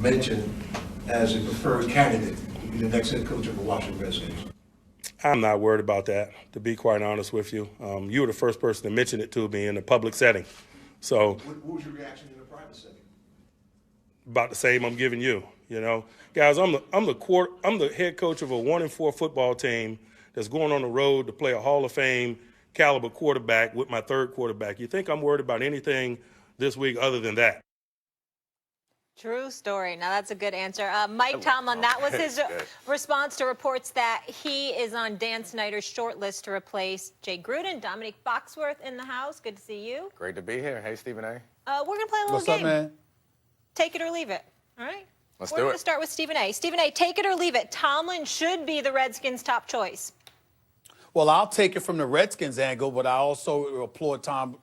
mentioned as a preferred candidate to be the next head coach of the Washington Redskins? I'm not worried about that, to be quite honest with you. You were the first person to mention it to me in a public setting. So What was your reaction in a private setting? about the same I'm giving you. You know, guys, I'm the head coach of a 1-4 football team that's going on the road to play a Hall of Fame caliber quarterback with my third quarterback. You think I'm worried about anything this week other than that? True story. Now, that's a good answer. Mike Tomlin, that was his response to reports that he is on Dan Snyder's short list to replace Jay Gruden. Dominique Foxworth in the house. Good to see you. Great to be here. Hey, Stephen A. We're going to play a little What's game. up, man? Take it or leave it. All right? Let's We're do going it. to start with Stephen A. Stephen A., take it or leave it. Tomlin should be the Redskins' top choice. Well, I'll take it from the Redskins angle, but I also applaud Mike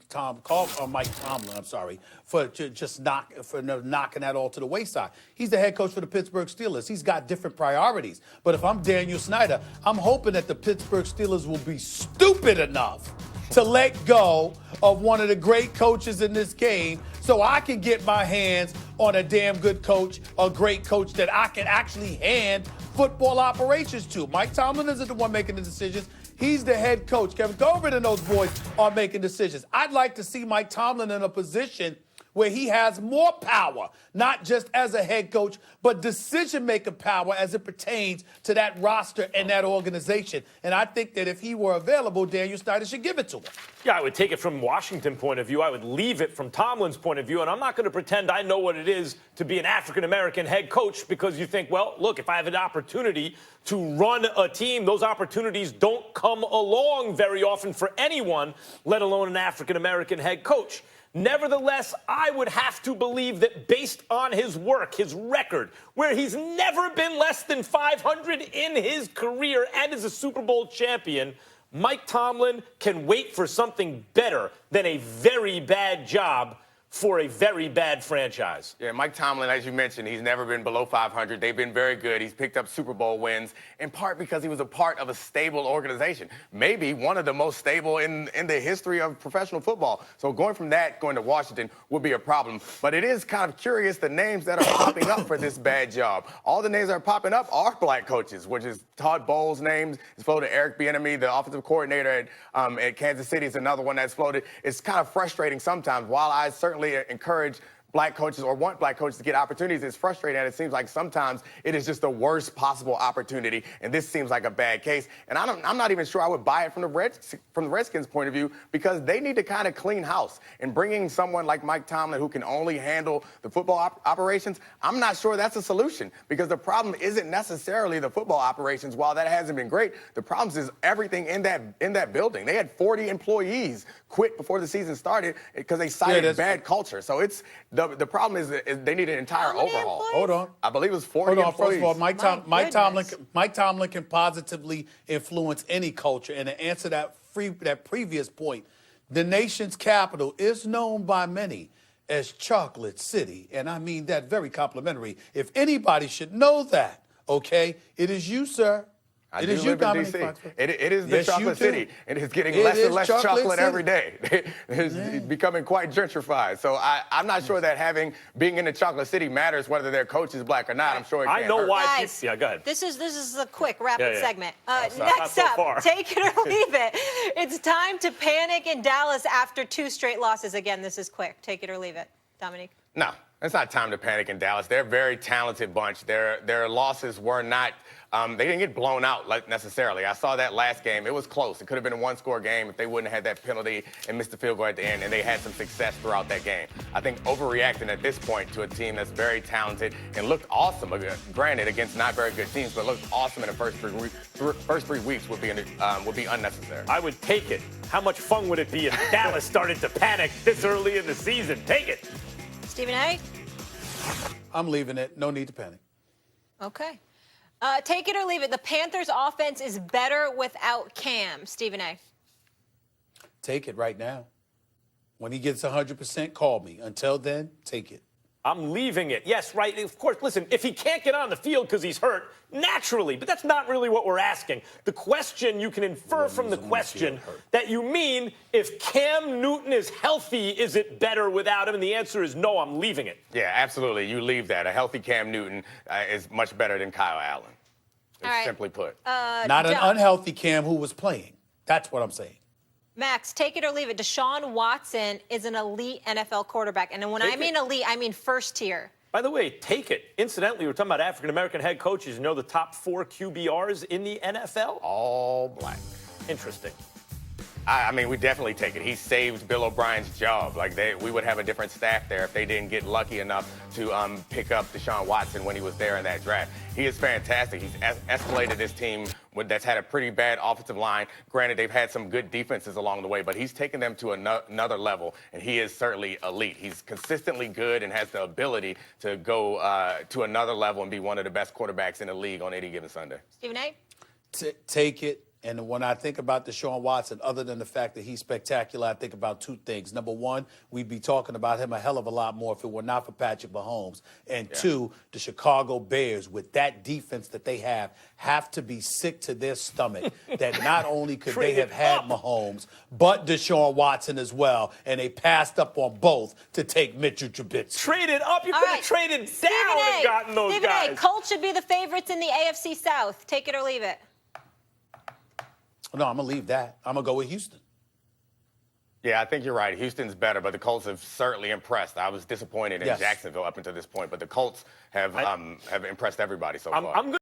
Tomlin. I'm sorry for just knocking that all to the wayside. He's the head coach for the Pittsburgh Steelers. He's got different priorities. But if I'm Daniel Snyder, I'm hoping that the Pittsburgh Steelers will be stupid enough to let go of one of the great coaches in this game, so I can get my hands on a damn good coach, a great coach that I can actually hand football operations to. Mike Tomlin isn't the one making the decisions. He's the head coach. Kevin Colbert and those boys are making decisions. I'd like to see Mike Tomlin in a position where he has more power, not just as a head coach, but decision-making power as it pertains to that roster and that organization. And I think that if he were available, Daniel Snyder should give it to him. Yeah, I would take it from Washington's point of view. I would leave it from Tomlin's point of view. And I'm not going to pretend I know what it is to be an African-American head coach because you think, well, look, if I have an opportunity to run a team, those opportunities don't come along very often for anyone, let alone an African-American head coach. Nevertheless, I would have to believe that based on his work, his record, where he's never been less than 500 in his career and is a Super Bowl champion, Mike Tomlin can wait for something better than a very bad job for a very bad franchise. Yeah, Mike Tomlin, as you mentioned, he's never been below 500. They've been very good. He's picked up Super Bowl wins, in part because he was a part of a stable organization. Maybe one of the most stable in the history of professional football. So going from that, going to Washington would be a problem. But it is kind of curious, the names that are popping up for this bad job. All the names that are popping up are black coaches, which is Todd Bowles' name is floated. Eric Bieniemy, the offensive coordinator at Kansas City, is another one that's floated. It's kind of frustrating sometimes. While I certainly encourage black coaches or want black coaches to get opportunities, it's frustrating, and it seems like sometimes it is just the worst possible opportunity, and this seems like a bad case. And I'm not even sure I would buy it from the Redskins' point of view, because they need to kind of clean house. And bringing someone like Mike Tomlin who can only handle the football operations, I'm not sure that's a solution, because the problem isn't necessarily the football operations. While that hasn't been great, the problem is everything in that building. They had 40 employees quit before the season started because they cited bad culture. So it's the problem is they need an entire overhaul. Hold on. I believe it was 40 employees. First of all, Mike Tomlin can positively influence any culture. And to answer that previous point, the nation's capital is known by many as Chocolate City. And I mean that very complimentary. If anybody should know that, okay, it is you, sir. I It do is you, live in Dominic D.C. Foxworth. It is the Yes, you chocolate do. city. It is getting It less is and less chocolate chocolate city. every day. It's becoming quite gentrified. So I'm not sure that being in the chocolate city matters whether their coach is black or not. I'm sure it I can't know hurt. why. Guys, Yeah, go ahead. This is a quick rapid Yeah. segment. Not Next so up, far. take it or leave it. It's time to panic in Dallas after 2 straight losses. Again, this is quick. Take it or leave it. Dominique? No, it's not time to panic in Dallas. They're a very talented bunch. Their losses were not. They didn't get blown out necessarily. I saw that last game. It was close. It could have been a one-score game if they wouldn't have had that penalty and missed the field goal at the end, and they had some success throughout that game. I think overreacting at this point to a team that's very talented and looked awesome, granted, against not very good teams, but looked awesome in the first 3 weeks would be unnecessary. I would take it. How much fun would it be if Dallas started to panic this early in the season? Take it. Stephen A.? I'm leaving it. No need to panic. Okay. Take it or leave it. The Panthers' offense is better without Cam. Stephen A. Take it right now. When he gets 100%, call me. Until then, take it. I'm leaving it. Yes, right. Of course, listen, if he can't get on the field because he's hurt, naturally, but that's not really what we're asking. The question, you can infer from the question that you mean if Cam Newton is healthy, is it better without him? And the answer is no, I'm leaving it. Yeah, absolutely. You leave that. A healthy Cam Newton is much better than Kyle Allen. All right. Simply put. Not an John. unhealthy Cam who was playing. That's what I'm saying. Max, take it or leave it. Deshaun Watson is an elite NFL quarterback. And when I mean elite, I mean first tier. By the way, take it. Incidentally, we're talking about African-American head coaches. You know the top 4 QBRs in the NFL? All black. Interesting. I mean, we definitely take it. He saved Bill O'Brien's job. Like, we would have a different staff there if they didn't get lucky enough to pick up Deshaun Watson when he was there in that draft. He is fantastic. He's escalated this team that's had a pretty bad offensive line. Granted, they've had some good defenses along the way, but he's taken them to another level, and he is certainly elite. He's consistently good and has the ability to go to another level and be one of the best quarterbacks in the league on any given Sunday. Stephen A? Take it. And when I think about Deshaun Watson, other than the fact that he's spectacular, I think about 2 things. Number one, we'd be talking about him a hell of a lot more if it were not for Patrick Mahomes. And 2, the Chicago Bears, with that defense that they have to be sick to their stomach that not only could they have had Mahomes, but Deshaun Watson as well. And they passed up on both to take Mitchell Trubisky. Traded up. You All could have right. traded Stephen down A. and gotten those Stephen guys. A. Colts should be the favorites in the AFC South. Take it or leave it. No, I'm going to leave that. I'm going to go with Houston. Yeah, I think you're right. Houston's better, but the Colts have certainly impressed. I was disappointed in Yes. Jacksonville up until this point, but the Colts have impressed everybody so far. I'm good.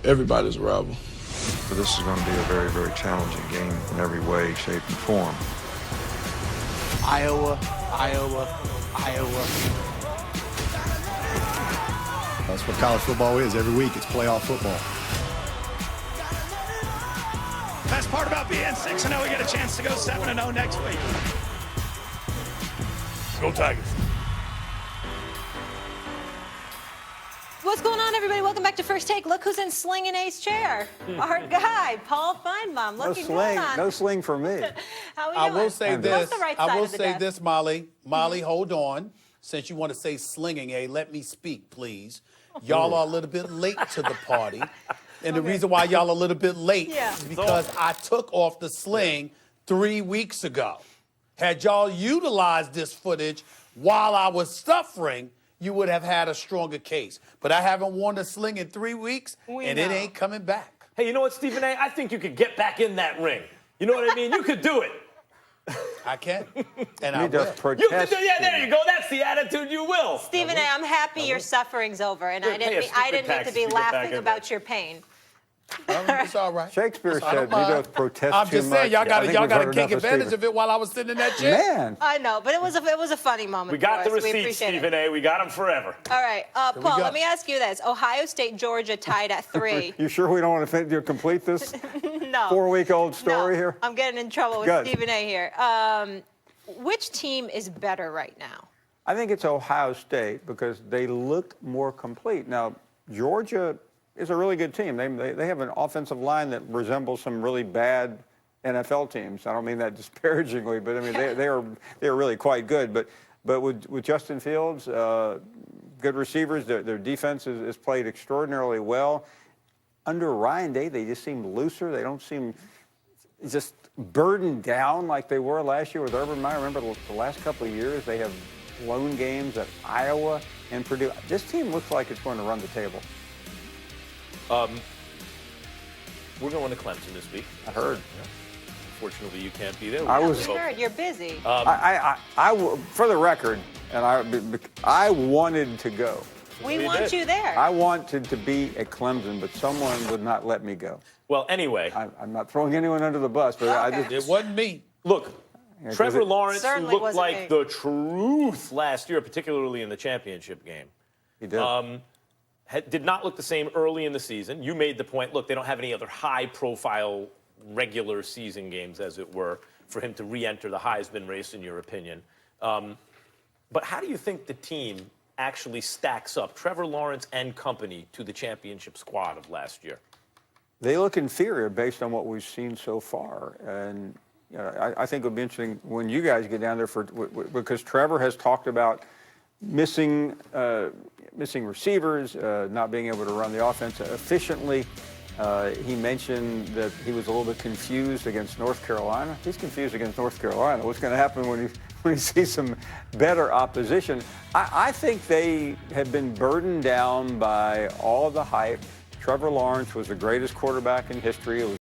Everybody's a rival. So this is going to be a very, very challenging game in every way, shape, and form. Iowa. That's what college football is. Every week it's playoff football. Best part about being 6-0, we get a chance to go 7-0 next week. Go Tigers. What's going on, everybody? Welcome back to First Take. Look who's in Slinging A's chair. Our guy, Paul Feinbaum. Looking good on. No sling for me. How are you I doing? will say What's this. the right I side will of the say desk? this, Molly. Molly, hold on. Since you want to say slinging, let me speak, please. Y'all are a little bit late to the party. And the reason why y'all are a little bit late is because I took off the sling 3 weeks ago. Had y'all utilized this footage while I was suffering, you would have had a stronger case. But I haven't worn the sling in 3 weeks, and it ain't coming back. Hey, you know what, Stephen A? I think you could get back in that ring. You know what I mean? You could do it. I can, and I will. You can do, yeah, there you go. That's the attitude you will. Stephen A., I'm happy your suffering's over, and I Pay a didn't stupid mean tax to if be you get back laughing in about your pain. It's all right. Shakespeare I don't said, "You mind. don't protest I'm too just saying, much." y'all got to take advantage of it while I was sitting in that chair. Man, I know, but it was a funny moment. We got for the us. We receipts, appreciate Stephen it. A. We got them forever. All right, we Paul, go. let me ask you this. Ohio State, Georgia tied at 3. you sure we don't want to complete this No. 4-week-old story No, here? I'm getting in trouble with Good. Stephen A. here. Which team is better right now? I think it's Ohio State because they look more complete. Now, Georgia is a really good team. They have an offensive line that resembles some really bad NFL teams. I don't mean that disparagingly, but I mean they are really quite good. But with Justin Fields, good receivers, their defense is played extraordinarily well. Under Ryan Day, they just seem looser. They don't seem just burdened down like they were last year with Urban Meyer. Remember the last couple of years, they have lone games at Iowa and Purdue. This team looks like it's going to run the table. We're going to Clemson this week. I heard. Fortunately, you can't be there. I We was. heard you're busy. For the record, and I wanted to go. we want you there. I wanted to be at Clemson, but someone would not let me go. Well, anyway, I'm not throwing anyone under the bus, but I Okay. just. It wasn't me. look, 'cause Trevor it Lawrence, who Certainly looked wasn't like me. the truth last year, particularly in the championship game, He did. did not look the same early in the season. You made the point, look, they don't have any other high-profile regular season games, as it were, for him to re-enter the Heisman race, in your opinion. But how do you think the team actually stacks up, Trevor Lawrence and company, to the championship squad of last year? They look inferior based on what we've seen so far. And I think it'll be interesting when you guys get down there because Trevor has talked about missing receivers, not being able to run the offense efficiently. He mentioned that he was a little bit confused against North Carolina. He's confused against North Carolina. What's going to happen when he sees some better opposition? I think they have been burdened down by all of the hype. Trevor Lawrence was the greatest quarterback in history. It was